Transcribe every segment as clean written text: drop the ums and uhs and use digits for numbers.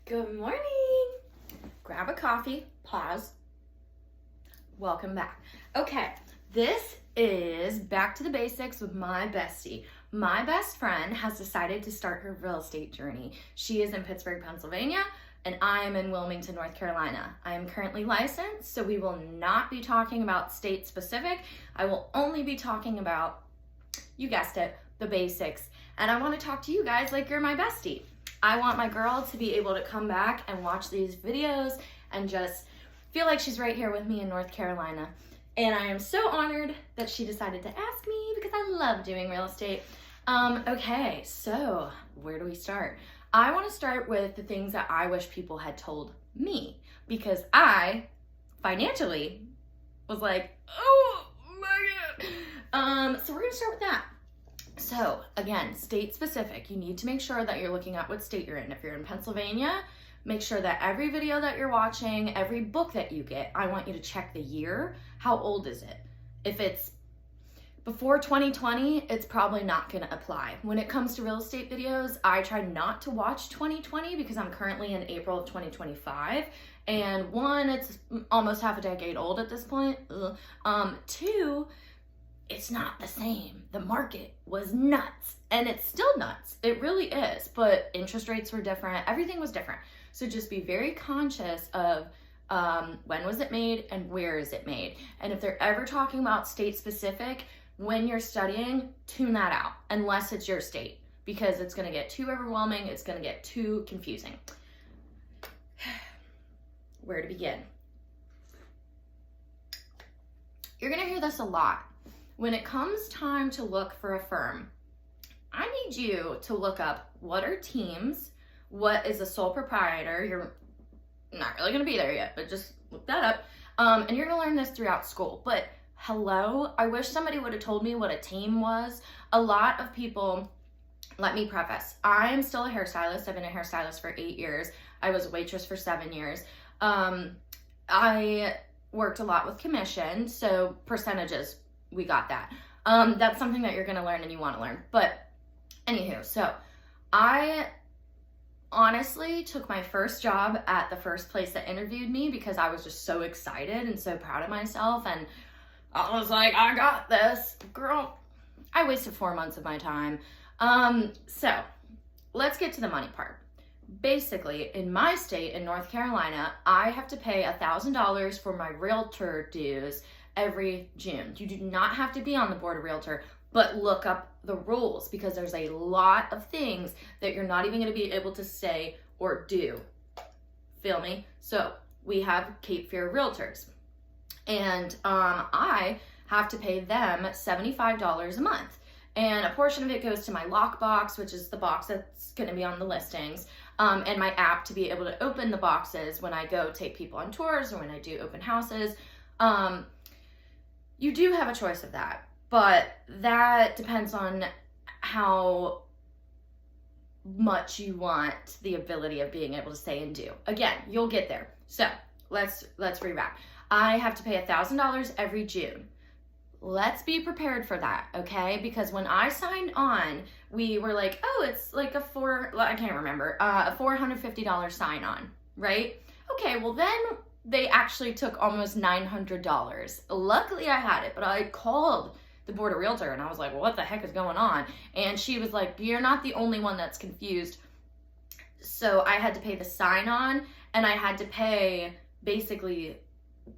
Good morning. Grab a coffee, pause. Welcome back. Okay, this is back to the basics with my bestie. My best friend has decided to start her real estate journey. She is in Pittsburgh, Pennsylvania, and I am in Wilmington, North Carolina. I am currently licensed, so we will not be talking about state specific. I will only be talking about, you guessed it, the basics. And I want to talk to you guys like you're my bestie. I want my girl to be able to come back and watch these videos and just feel like she's right here with me in North Carolina. And I am so honored that she decided to ask me because I love doing real estate. Okay, so where do we start? I want to start with the things that I wish people had told me, because I financially was like, oh my God. So we're gonna start with that. So again, state specific, you need to make sure that you're looking at what state you're in. If you're in Pennsylvania, make sure that every video that you're watching, every book that you get, I want you to check the year. How old is it? If it's before 2020, it's probably not gonna apply. When it comes to real estate videos, I try not to watch 2020 because I'm currently in April of 2025. And one, it's almost half a decade old at this point. Two, it's not the same. The market was nuts, and it's still nuts. It really is, but interest rates were different. Everything was different. So just be very conscious of when was it made and where is it made. And if they're ever talking about state specific, when you're studying, tune that out, unless it's your state, because it's gonna get too overwhelming. It's gonna get too confusing. Where to begin? You're gonna hear this a lot. When it comes time to look for a firm, I need you to look up what are teams, what is a sole proprietor. You're not really gonna be there yet, but just look that up. And you're gonna learn this throughout school. But hello, I wish somebody would have told me what a team was. A lot of people, let me preface, I'm still a hairstylist. I've been a hairstylist for 8 years. I was a waitress for 7 years. I worked a lot with commission, so percentages, we got that. That's something that you're gonna learn and you wanna learn. But anywho, so I honestly took my first job at the first place that interviewed me because I was just so excited and so proud of myself. And I was like, I got this. Girl, I wasted 4 months of my time. So let's get to the money part. Basically, in my state, in North Carolina, I have to pay $1,000 for my realtor dues every June. You do not have to be on the board of realtor, but look up the rules because there's a lot of things that you're not even going to be able to say or do. Feel me? So we have Cape Fear realtors, and I have to pay them $75 a month. And a portion of it goes to my lockbox, which is the box that's going to be on the listings, and my app to be able to open the boxes when I go take people on tours or when I do open houses. You do have a choice of that, but that depends on how much you want the ability of being able to say and do. Again, you'll get there. So let's rewrap. I have to pay $1,000 every June. Let's be prepared for that, okay? Because when I signed on, we were like, oh, it's like a $450 sign on, right? Okay, well then they actually took almost $900. Luckily I had it, but I called the board of realtor and I was like, well, what the heck is going on? And she was like, you're not the only one that's confused. So I had to pay the sign on, and I had to pay basically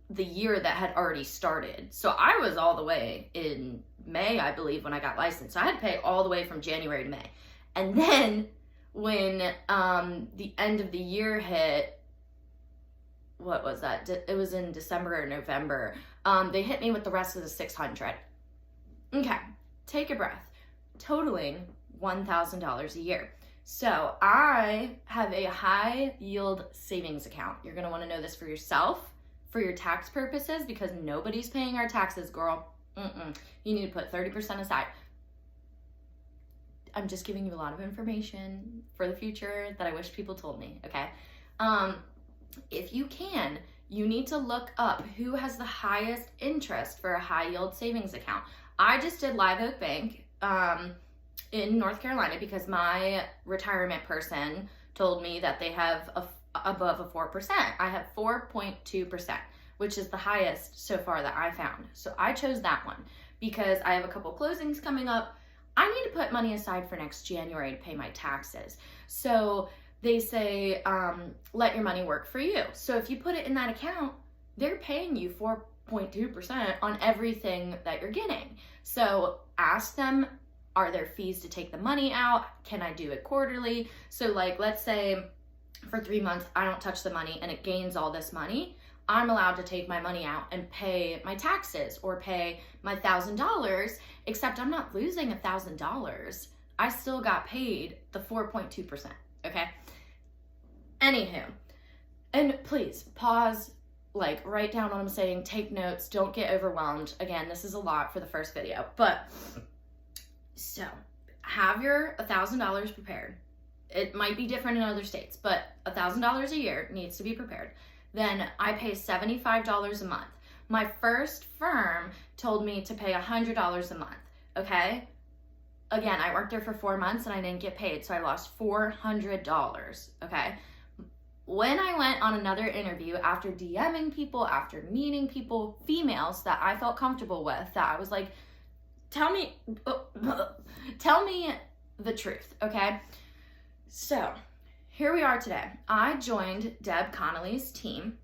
the year that had already started. So I was all the way in May, I believe, when I got licensed. So I had to pay all the way from January to May. And then when the end of the year hit, what was that? It was in December or November. They hit me with the rest of the $600. Okay, take a breath. Totaling $1,000 a year. So I have a high yield savings account. You're gonna wanna know this for yourself, for your tax purposes, because nobody's paying our taxes, girl. You need to put 30% aside. I'm just giving you a lot of information for the future that I wish people told me, okay? If you can, you need to look up who has the highest interest for a high yield savings account. I just did Live Oak Bank in North Carolina because my retirement person told me that they have above a 4%. I have 4.2%, which is the highest so far that I found. So I chose that one because I have a couple closings coming up. I need to put money aside for next January to pay my taxes. So they say, let your money work for you. So if you put it in that account, they're paying you 4.2% on everything that you're getting. So ask them, are there fees to take the money out? Can I do it quarterly? So like, let's say for 3 months, I don't touch the money and it gains all this money. I'm allowed to take my money out and pay my taxes or pay my $1,000, except I'm not losing $1,000. I still got paid the 4.2%, okay? Anywho, and please pause, like write down what I'm saying, take notes, don't get overwhelmed. Again, this is a lot for the first video, but so have your $1,000 prepared. It might be different in other states, but $1,000 a year needs to be prepared. Then I pay $75 a month. My first firm told me to pay $100 a month, okay? Again, I worked there for 4 months and I didn't get paid, so I lost $400, okay? When I went on another interview, after DMing people, after meeting people, females that I felt comfortable with, that I was like, tell me the truth, okay? So here we are today. I joined Deb Connolly's team,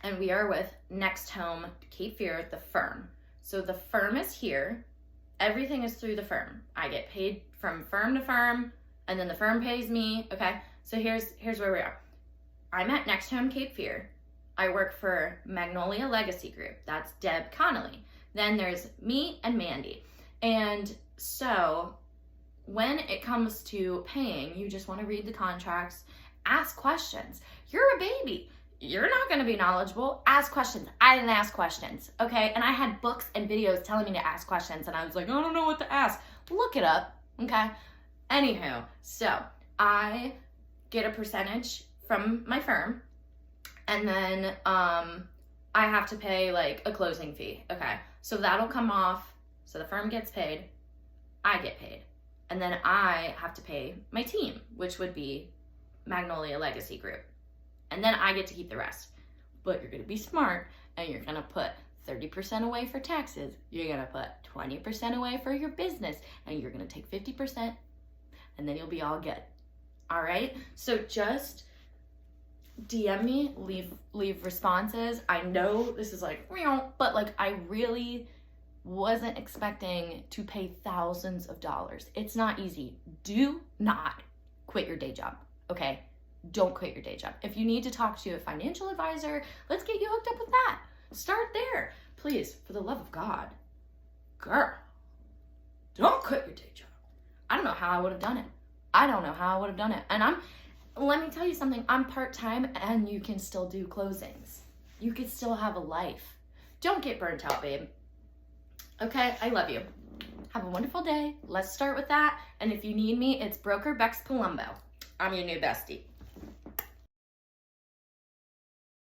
and we are with Next Home Cape Fear, the firm. So the firm is here. Everything is through the firm. I get paid from firm to firm, and then the firm pays me, okay? So here's where we are. I'm at Next Home Cape Fear. I work for Magnolia Legacy Group. That's Deb Connolly. Then there's me and Mandy. And so when it comes to paying, you just want to read the contracts, ask questions. You're a baby. You're not going to be knowledgeable. Ask questions. I didn't ask questions, okay? And I had books and videos telling me to ask questions, and I was like, I don't know what to ask. Look it up, okay? Anywho, so I get a percentage from my firm, and then I have to pay like a closing fee, okay? So that'll come off, so the firm gets paid, I get paid. And then I have to pay my team, which would be Magnolia Legacy Group. And then I get to keep the rest. But you're gonna be smart and you're gonna put 30% away for taxes. You're gonna put 20% away for your business, and you're gonna take 50%, and then you'll be all good. All right? So just DM me, leave responses. I know this is like, but like I really wasn't expecting to pay thousands of dollars. It's not easy. Do not quit your day job, okay? Don't quit your day job. If you need to talk to a financial advisor, let's get you hooked up with that. Start there. Please, for the love of God, girl, don't quit your day job. I don't know how I would have done it. And let me tell you something, I'm part-time and you can still do closings. You can still have a life. Don't get burnt out, babe. Okay, I love you. Have a wonderful day. Let's start with that. And if you need me, it's Brokerbekspalumbo. I'm your new bestie.